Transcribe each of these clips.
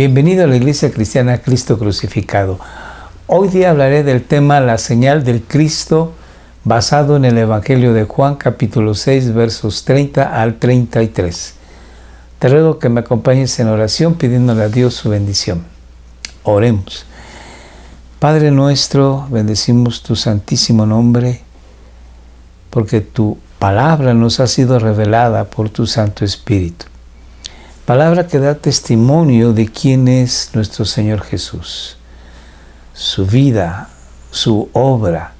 Bienvenido a la Iglesia Cristiana Cristo Crucificado. Hoy día hablaré del tema La señal del Cristo, basado en el Evangelio de Juan, capítulo 6, versos 30 al 33. Te ruego que me acompañes en oración pidiéndole a Dios su bendición. Oremos. Padre nuestro, bendecimos tu santísimo nombre, porque tu palabra nos ha sido revelada por tu Santo Espíritu. Palabra que da testimonio de quién es nuestro Señor Jesús, su vida, su obra,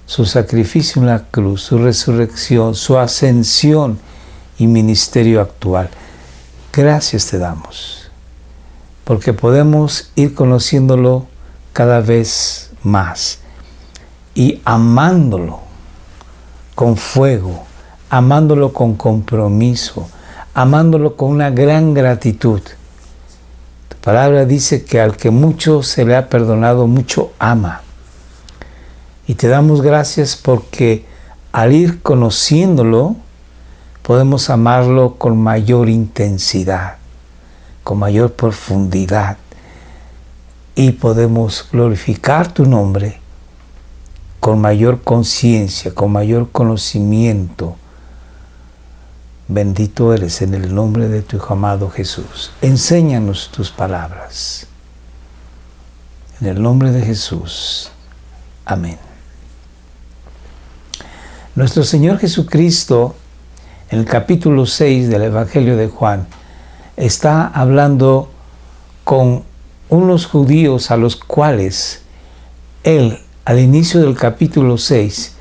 su sacrificio en la cruz, su resurrección, su ascensión y ministerio actual. Gracias te damos, porque podemos ir conociéndolo cada vez más y amándolo con fuego, amándolo con compromiso, amándolo con una gran gratitud. Tu palabra dice que al que mucho se le ha perdonado, mucho ama. Y te damos gracias porque al ir conociéndolo, podemos amarlo con mayor intensidad, con mayor profundidad. Y podemos glorificar tu nombre con mayor conciencia, con mayor conocimiento. Bendito eres en el nombre de tu Hijo amado Jesús. Enséñanos tus palabras. En el nombre de Jesús. Amén. Nuestro Señor Jesucristo, en el capítulo 6 del Evangelio de Juan, está hablando con unos judíos a los cuales Él, al inicio del capítulo 6,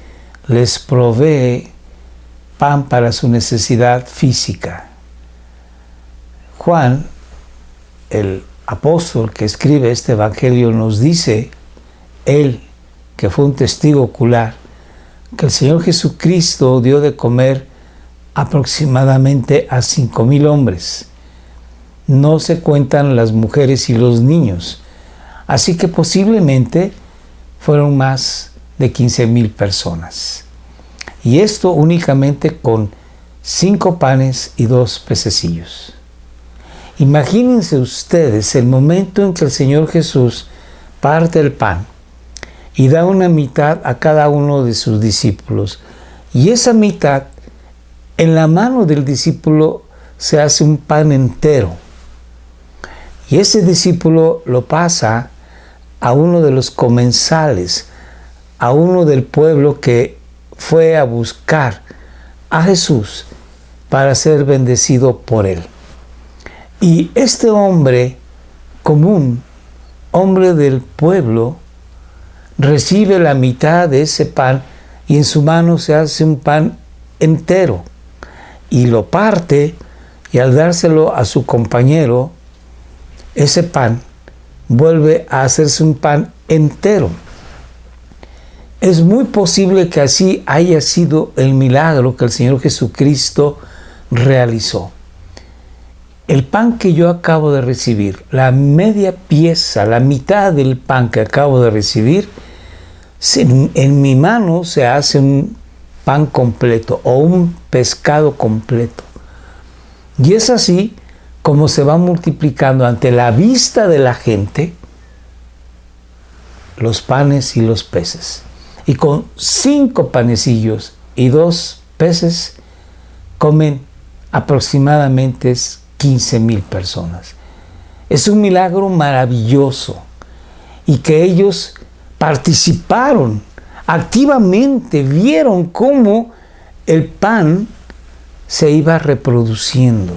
les provee pan para su necesidad física. Juan, el apóstol que escribe este evangelio, nos dice, él que fue un testigo ocular, que el Señor Jesucristo dio de comer aproximadamente a 5,000 hombres. No se cuentan las mujeres y los niños, así que posiblemente fueron más de 15,000 personas. Y esto únicamente con 5 panes y 2 pececillos. Imagínense ustedes el momento en que el Señor Jesús parte el pan y da una mitad a cada uno de sus discípulos. Y esa mitad, en la mano del discípulo, se hace un pan entero. Y ese discípulo lo pasa a uno de los comensales, a uno del pueblo que fue a buscar a Jesús para ser bendecido por él. Y este hombre común, hombre del pueblo, recibe la mitad de ese pan y en su mano se hace un pan entero y lo parte, y al dárselo a su compañero, ese pan vuelve a hacerse un pan entero. Es muy posible que así haya sido el milagro que el Señor Jesucristo realizó. El pan que yo acabo de recibir, la media pieza, la mitad del pan que acabo de recibir, en mi mano se hace un pan completo o un pescado completo. Y es así como se va multiplicando ante la vista de la gente los panes y los peces. Y con 5 panecillos y 2 peces comen aproximadamente 15,000 personas. Es un milagro maravilloso y que ellos participaron activamente, vieron cómo el pan se iba reproduciendo.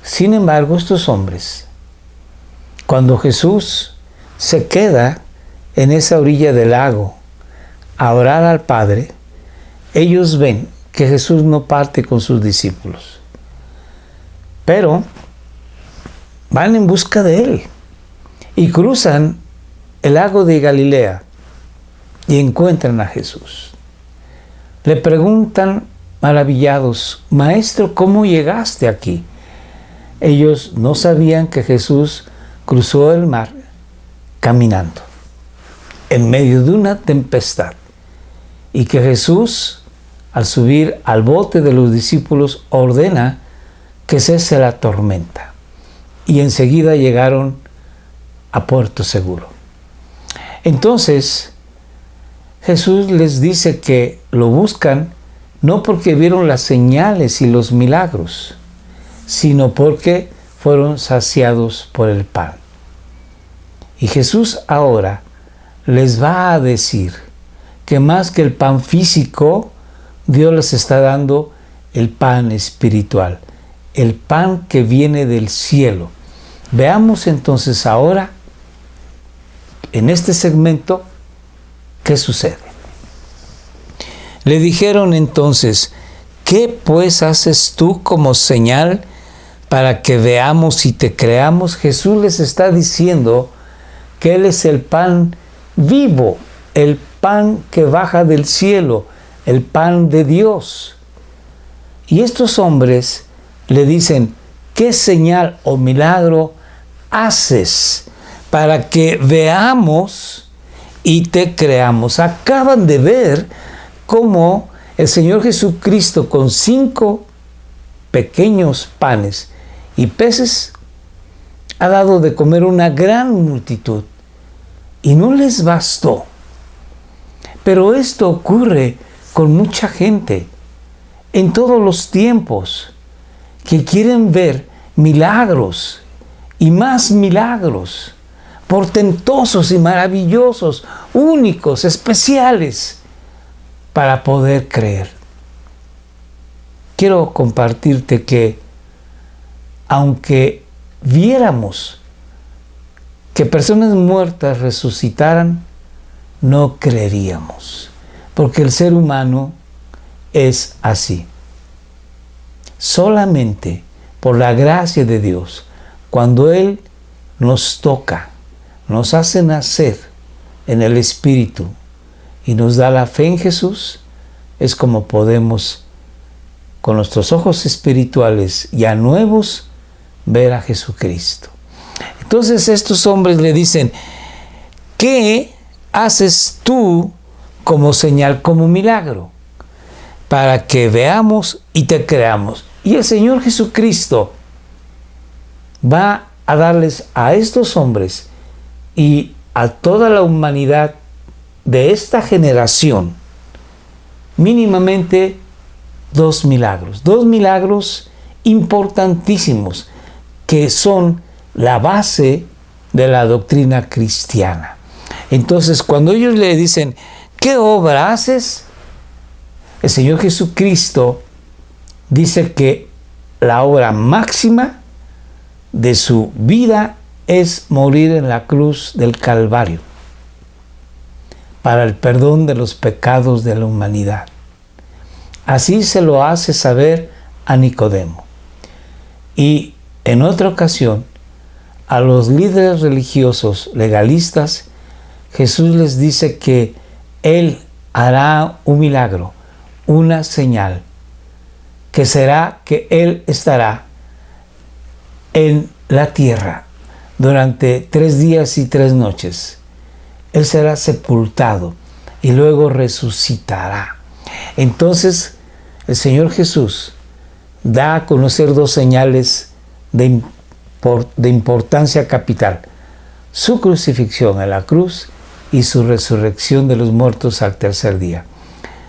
Sin embargo, estos hombres, cuando Jesús se queda en esa orilla del lago a orar al Padre, ellos ven que Jesús no parte con sus discípulos, pero van en busca de él y cruzan el lago de Galilea y encuentran a Jesús. Le preguntan maravillados: Maestro, ¿cómo llegaste aquí? Ellos no sabían que Jesús cruzó el mar caminando en medio de una tempestad y que Jesús, al subir al bote de los discípulos, ordena que cese la tormenta. y enseguida llegaron a puerto seguro. Entonces, Jesús les dice que lo buscan no porque vieron las señales y los milagros, sino porque fueron saciados por el pan. Y Jesús ahora les va a decir que más que el pan físico, Dios les está dando el pan espiritual, el pan que viene del cielo. Veamos entonces ahora, en este segmento, ¿qué sucede? Le dijeron entonces, ¿qué pues haces tú como señal para que veamos y te creamos? Jesús les está diciendo que Él es el pan vivo, el pan que baja del cielo, el pan de Dios. Y estos hombres le dicen, ¿qué señal o milagro haces para que veamos y te creamos? Acaban de ver cómo el Señor Jesucristo con 5 pequeños panes y peces ha dado de comer una gran multitud y no les bastó. Pero esto ocurre con mucha gente en todos los tiempos que quieren ver milagros y más milagros, portentosos y maravillosos, únicos, especiales, para poder creer. Quiero compartirte que aunque viéramos que personas muertas resucitaran, no creeríamos, porque el ser humano es así. Solamente por la gracia de Dios, cuando Él nos toca, nos hace nacer en el Espíritu y nos da la fe en Jesús, es como podemos, con nuestros ojos espirituales ya nuevos, ver a Jesucristo. Entonces estos hombres le dicen, ¿qué haces tú como señal, como milagro, para que veamos y te creamos? Y el Señor Jesucristo va a darles a estos hombres y a toda la humanidad de esta generación mínimamente 2 milagros importantísimos que son la base de la doctrina cristiana. Entonces, cuando ellos le dicen, ¿qué obra haces? El Señor Jesucristo dice que la obra máxima de su vida es morir en la cruz del Calvario para el perdón de los pecados de la humanidad. Así se lo hace saber a Nicodemo. Y en otra ocasión, a los líderes religiosos legalistas, Jesús les dice que Él hará un milagro, una señal, que será que Él estará en la tierra durante 3 días y 3 noches. Él será sepultado y luego resucitará. Entonces, el Señor Jesús da a conocer 2 señales de importancia capital: su crucifixión en la cruz y su resurrección de los muertos al tercer día.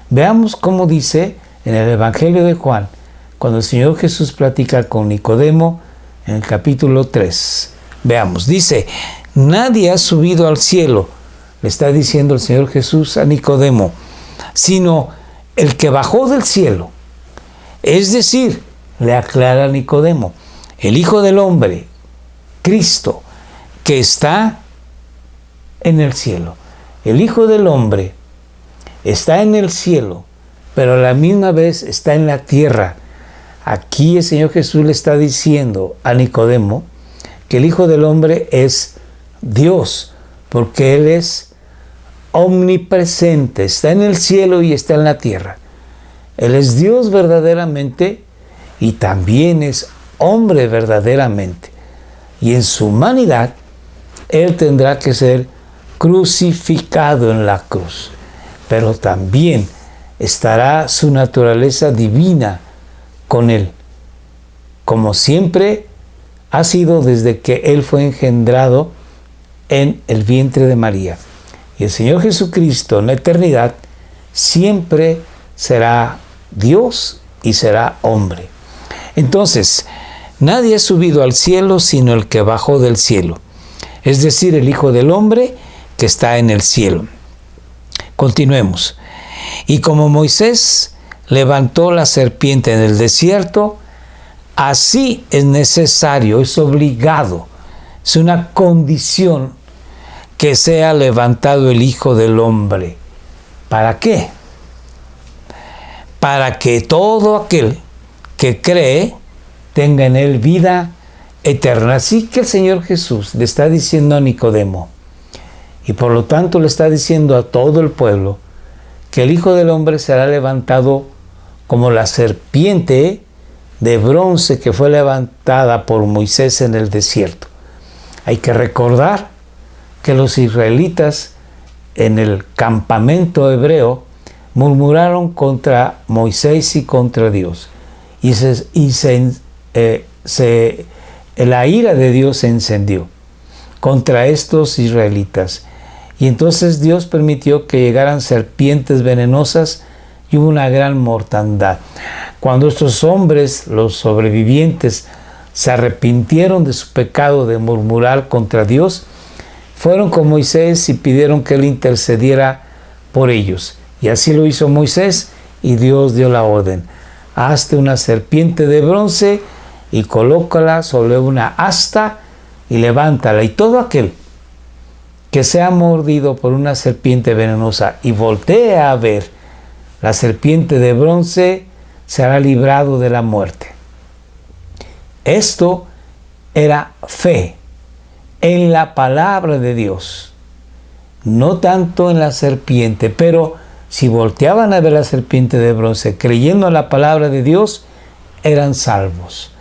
Veamos cómo dice en el Evangelio de Juan, cuando el Señor Jesús platica con Nicodemo en el capítulo 3. Veamos, dice, nadie ha subido al cielo, le está diciendo el Señor Jesús a Nicodemo, sino el que bajó del cielo. Es decir, le aclara a Nicodemo, el Hijo del Hombre, Cristo, que está en el cielo. El Hijo del Hombre está en el cielo, pero a la misma vez está en la tierra. Aquí el Señor Jesús le está diciendo a Nicodemo que el Hijo del Hombre es Dios, porque Él es omnipresente, está en el cielo y está en la tierra. Él es Dios verdaderamente y también es hombre verdaderamente. Y en su humanidad, Él tendrá que ser crucificado en la cruz. Pero también estará su naturaleza divina con Él. Como siempre, ha sido desde que Él fue engendrado en el vientre de María. Y el Señor Jesucristo en la eternidad siempre será Dios y será hombre. Entonces, nadie ha subido al cielo sino el que bajó del cielo, es decir, el Hijo del Hombre que está en el cielo. Continuemos. Y como Moisés levantó la serpiente en el desierto, así es necesario, es obligado, es una condición que sea levantado el Hijo del Hombre. ¿Para qué? Para que todo aquel que cree tenga en él vida eterna. Así que el Señor Jesús le está diciendo a Nicodemo, y por lo tanto le está diciendo a todo el pueblo, que el Hijo del Hombre será levantado como la serpiente de bronce que fue levantada por Moisés en el desierto. Hay que recordar que los israelitas en el campamento hebreo murmuraron contra Moisés y contra Dios. La ira de Dios se encendió contra estos israelitas. Y entonces Dios permitió que llegaran serpientes venenosas y hubo una gran mortandad. Cuando estos hombres, los sobrevivientes, se arrepintieron de su pecado de murmurar contra Dios, fueron con Moisés y pidieron que él intercediera por ellos. Y así lo hizo Moisés, y Dios dio la orden: hazte una serpiente de bronce y colócala sobre una asta y levántala. Y todo aquel que sea mordido por una serpiente venenosa y voltee a ver la serpiente de bronce será librado de la muerte. Esto era fe en la palabra de Dios, no tanto en la serpiente, pero si volteaban a ver la serpiente de bronce creyendo en la palabra de Dios, eran salvos.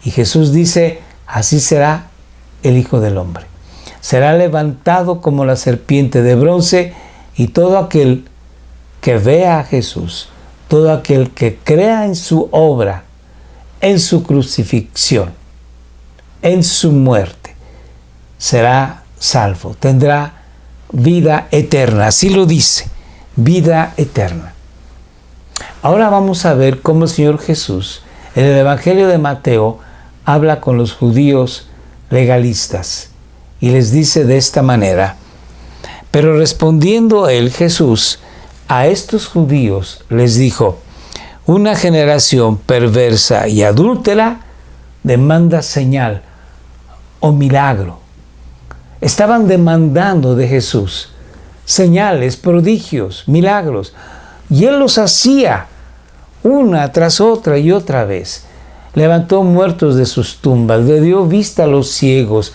Y Jesús dice: así será el Hijo del Hombre. Será levantado como la serpiente de bronce, y todo aquel que vea a Jesús, todo aquel que crea en su obra, en su crucifixión, en su muerte, será salvo, tendrá vida eterna. Así lo dice, vida eterna. Ahora vamos a ver cómo el Señor Jesús, en el Evangelio de Mateo, habla con los judíos legalistas y les dice de esta manera: pero respondiendo él, Jesús, a estos judíos les dijo: una generación perversa y adúltera demanda señal o milagro. Estaban demandando de Jesús señales, prodigios, milagros, y él los hacía una tras otra y otra vez. Levantó muertos de sus tumbas, le dio vista a los ciegos,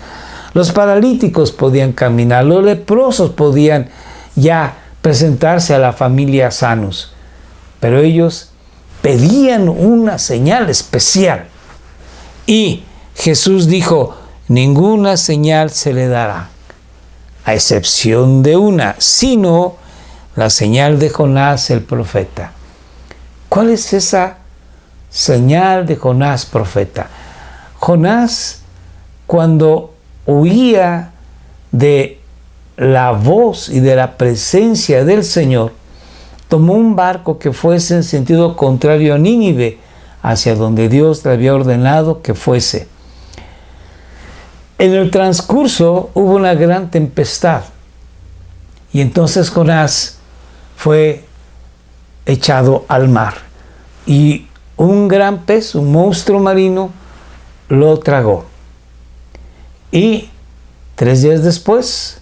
los paralíticos podían caminar, los leprosos podían ya presentarse a la familia sanos, pero ellos pedían una señal especial. Y Jesús dijo: ninguna señal se le dará, a excepción de una, sino la señal de Jonás el profeta. ¿Cuál es esa señal de Jonás profeta? Jonás, cuando huía de la voz y de la presencia del Señor, tomó un barco que fuese en sentido contrario a Nínive, hacia donde Dios le había ordenado que fuese. En el transcurso hubo una gran tempestad, y entonces Jonás fue echado al mar, y un gran pez, un monstruo marino, lo tragó. Y 3 días después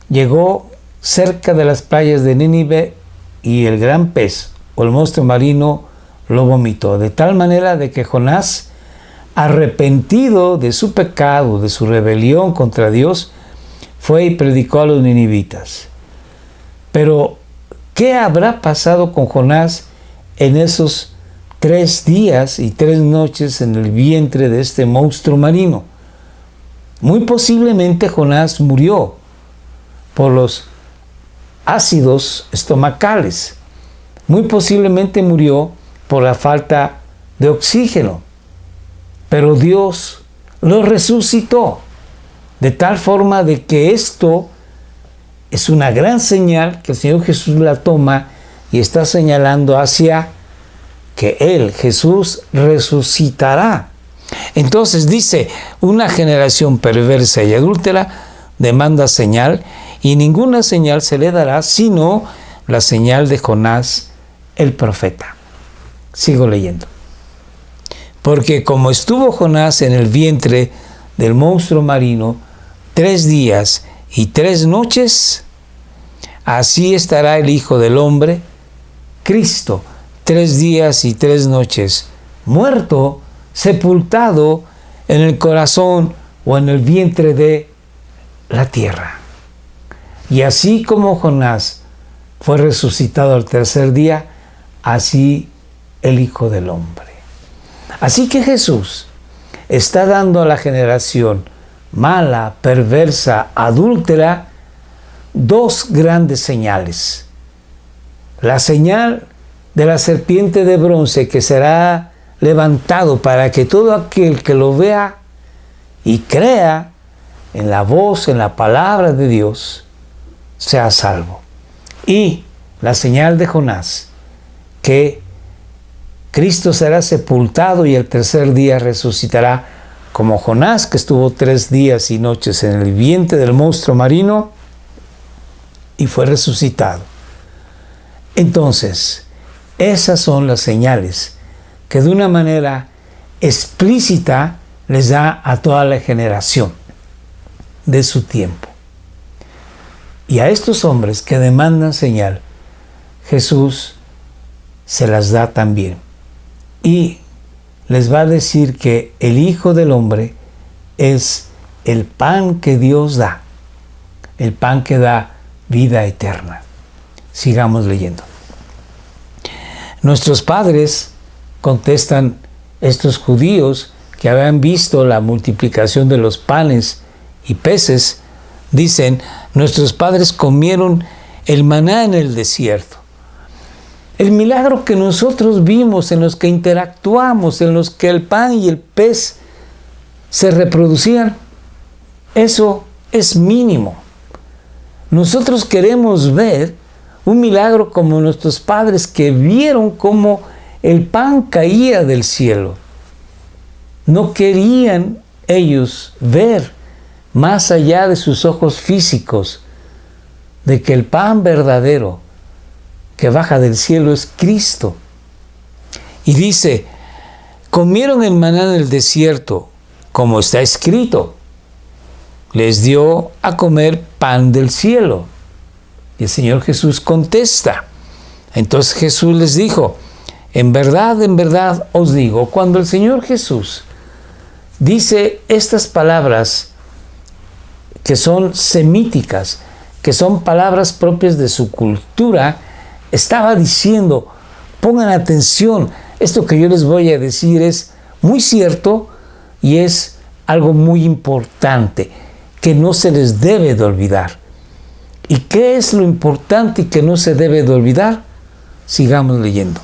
llegó cerca de las playas de Nínive, y el gran pez o el monstruo marino lo vomitó, de tal manera de que Jonás, arrepentido de su pecado, de su rebelión contra Dios, fue y predicó a los ninivitas. Pero ¿qué habrá pasado con Jonás en esos 3 días y 3 noches en el vientre de este monstruo marino? Muy posiblemente Jonás murió por los ácidos estomacales. Muy posiblemente murió por la falta de oxígeno. Pero Dios lo resucitó. De tal forma de que esto es una gran señal que el Señor Jesús la toma y está señalando hacia que Él, Jesús, resucitará. Entonces dice, una generación perversa y adúltera demanda señal, y ninguna señal se le dará sino la señal de Jonás el profeta. Sigo leyendo. Porque como estuvo Jonás en el vientre del monstruo marino 3 días y 3 noches, así estará el Hijo del Hombre, Cristo, 3 días y 3 noches, muerto, sepultado en el corazón o en el vientre de la tierra. Y así como Jonás fue resucitado al 3er día, así el Hijo del Hombre. Así que Jesús está dando a la generación mala, perversa, adúltera, 2 grandes señales. La señal de la serpiente de bronce que será levantado para que todo aquel que lo vea y crea en la voz, en la palabra de Dios, sea salvo. Y la señal de Jonás, que Cristo será sepultado y el 3er día resucitará, como Jonás, que estuvo 3 días y noches en el vientre del monstruo marino y fue resucitado. Entonces, esas son las señales que de una manera explícita les da a toda la generación de su tiempo. Y a estos hombres que demandan señal, Jesús se las da también. Y les va a decir que el Hijo del Hombre es el pan que Dios da, el pan que da vida eterna. Sigamos leyendo. Nuestros padres, contestan estos judíos que habían visto la multiplicación de los panes y peces, dicen, nuestros padres comieron el maná en el desierto. El milagro que nosotros vimos, en los que interactuamos, en los que el pan y el pez se reproducían, eso es mínimo. Nosotros queremos ver un milagro como nuestros padres, que vieron cómo el pan caía del cielo. No querían ellos ver más allá de sus ojos físicos, de que el pan verdadero que baja del cielo es Cristo. Y dice, comieron el maná en el desierto, como está escrito, les dio a comer pan del cielo. Y el Señor Jesús contesta. Entonces Jesús les dijo, en verdad os digo, cuando el Señor Jesús dice estas palabras que son semíticas, que son palabras propias de su cultura, estaba diciendo, pongan atención, esto que yo les voy a decir es muy cierto y es algo muy importante que no se les debe de olvidar. ¿Y qué es lo importante y que no se debe de olvidar? Sigamos leyendo.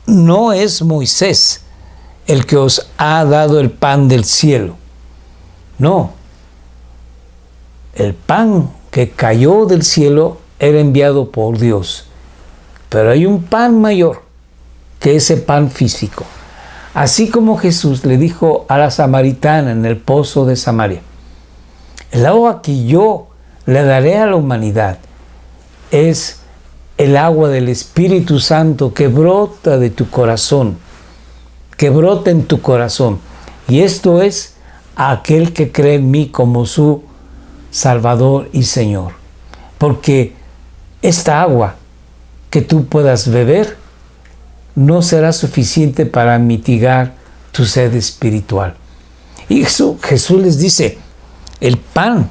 No es Moisés el que os ha dado el pan del cielo. No. El pan que cayó del cielo era enviado por Dios. Pero hay un pan mayor que ese pan físico. Así como Jesús le dijo a la samaritana en el pozo de Samaria, el agua que yo le daré a la humanidad es el agua del Espíritu Santo que brota de tu corazón, que brota en tu corazón. Y esto es aquel que cree en mí como su Salvador y Señor. Porque esta agua que tú puedas beber no será suficiente para mitigar tu sed espiritual. Y Jesús les dice, el pan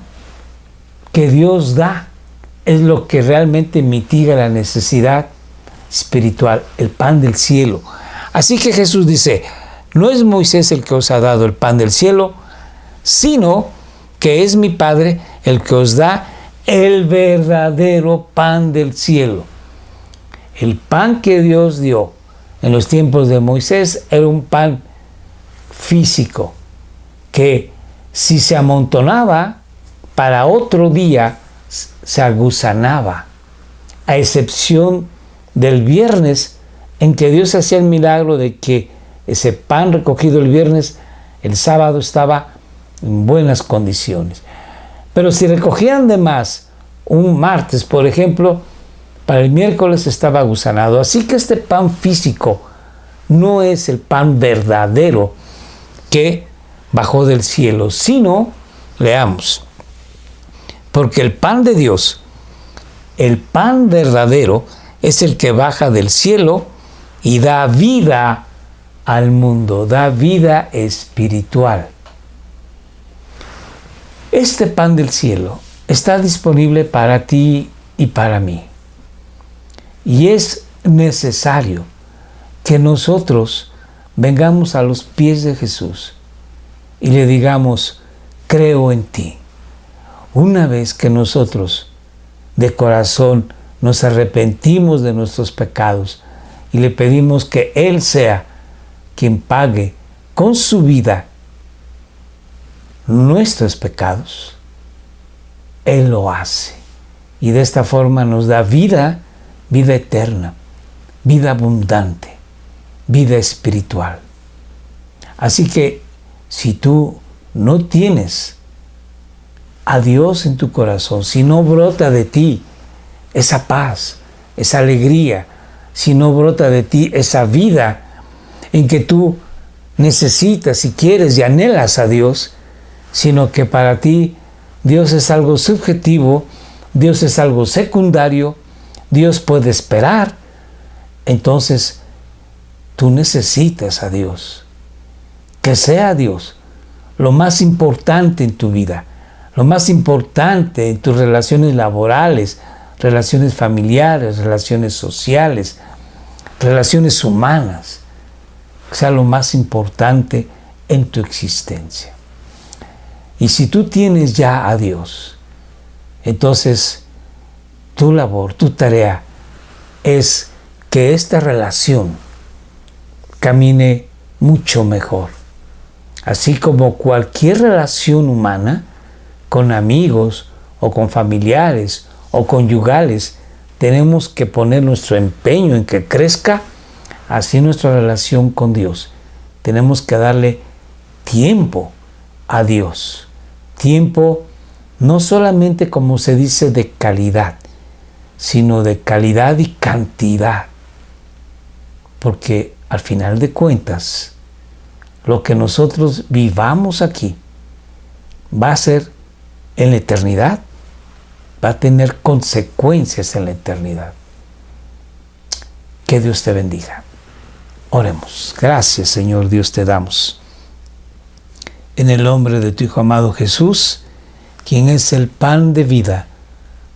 que Dios da es lo que realmente mitiga la necesidad espiritual, el pan del cielo. Así que Jesús dice, no es Moisés el que os ha dado el pan del cielo, sino que es mi Padre el que os da el verdadero pan del cielo. El pan que Dios dio en los tiempos de Moisés era un pan físico, que si se amontonaba para otro día, se agusanaba, a excepción del viernes, en que Dios hacía el milagro de que ese pan recogido el viernes, el sábado estaba en buenas condiciones. Pero si recogían de más un martes, por ejemplo, para el miércoles estaba gusanado. Así que este pan físico no es el pan verdadero que bajó del cielo, sino, leamos, porque el pan de Dios, el pan verdadero, es el que baja del cielo y da vida al mundo, da vida espiritual. Este pan del cielo está disponible para ti y para mí. Y es necesario que nosotros vengamos a los pies de Jesús y le digamos, creo en ti. Una vez que nosotros de corazón nos arrepentimos de nuestros pecados y le pedimos que Él sea quien pague con su vida nuestros pecados, Él lo hace. Y de esta forma nos da vida, vida eterna, vida abundante, vida espiritual. Así que si tú no tienes a Dios en tu corazón, si no brota de ti esa paz, esa alegría, si no brota de ti esa vida en que tú necesitas y quieres y anhelas a Dios, sino que para ti Dios es algo subjetivo, Dios es algo secundario, Dios puede esperar, entonces tú necesitas a Dios. Que sea Dios lo más importante en tu vida, lo más importante en tus relaciones laborales, relaciones familiares, relaciones sociales, relaciones humanas, que sea lo más importante en tu existencia. Y si tú tienes ya a Dios, entonces tu labor, tu tarea es que esta relación camine mucho mejor. Así como cualquier relación humana, con amigos o con familiares o conyugales, tenemos que poner nuestro empeño en que crezca, así nuestra relación con Dios. Tenemos que darle tiempo a Dios. Tiempo no solamente, como se dice, de calidad, sino de calidad y cantidad. Porque al final de cuentas, lo que nosotros vivamos aquí va a ser en la eternidad, va a tener consecuencias en la eternidad. Que Dios te bendiga. Oremos. Gracias, Señor Dios, te damos. En el nombre de tu Hijo amado Jesús, quien es el pan de vida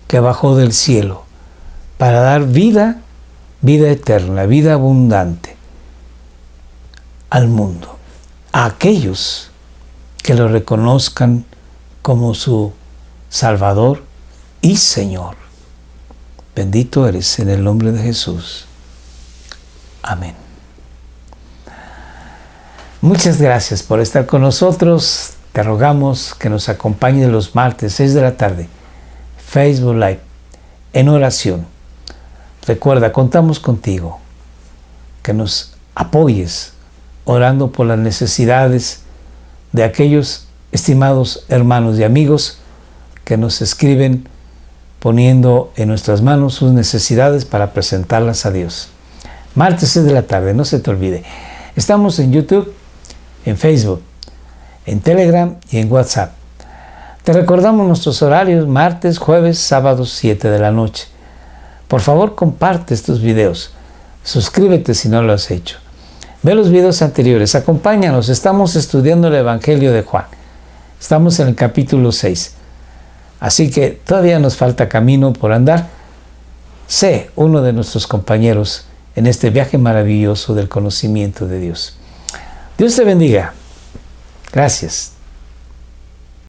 que bajó del cielo para dar vida, vida eterna, vida abundante al mundo, a aquellos que lo reconozcan como su Salvador y Señor. Bendito eres en el nombre de Jesús. Amén. Muchas gracias por estar con nosotros. Te rogamos que nos acompañes los martes 6 de la tarde, Facebook Live, en oración. Recuerda, contamos contigo, que nos apoyes orando por las necesidades de aquellos estimados hermanos y amigos que nos escriben poniendo en nuestras manos sus necesidades para presentarlas a Dios. Martes 6 de la tarde, no se te olvide. Estamos en YouTube, en Facebook, en Telegram y en WhatsApp. Te recordamos nuestros horarios: martes, jueves, sábados, 7 de la noche. Por favor, comparte estos videos. Suscríbete si no lo has hecho. Ve los videos anteriores, acompáñanos. Estamos estudiando el Evangelio de Juan. Estamos en el capítulo 6. Así que todavía nos falta camino por andar. Sé uno de nuestros compañeros en este viaje maravilloso del conocimiento de Dios. Dios te bendiga. Gracias.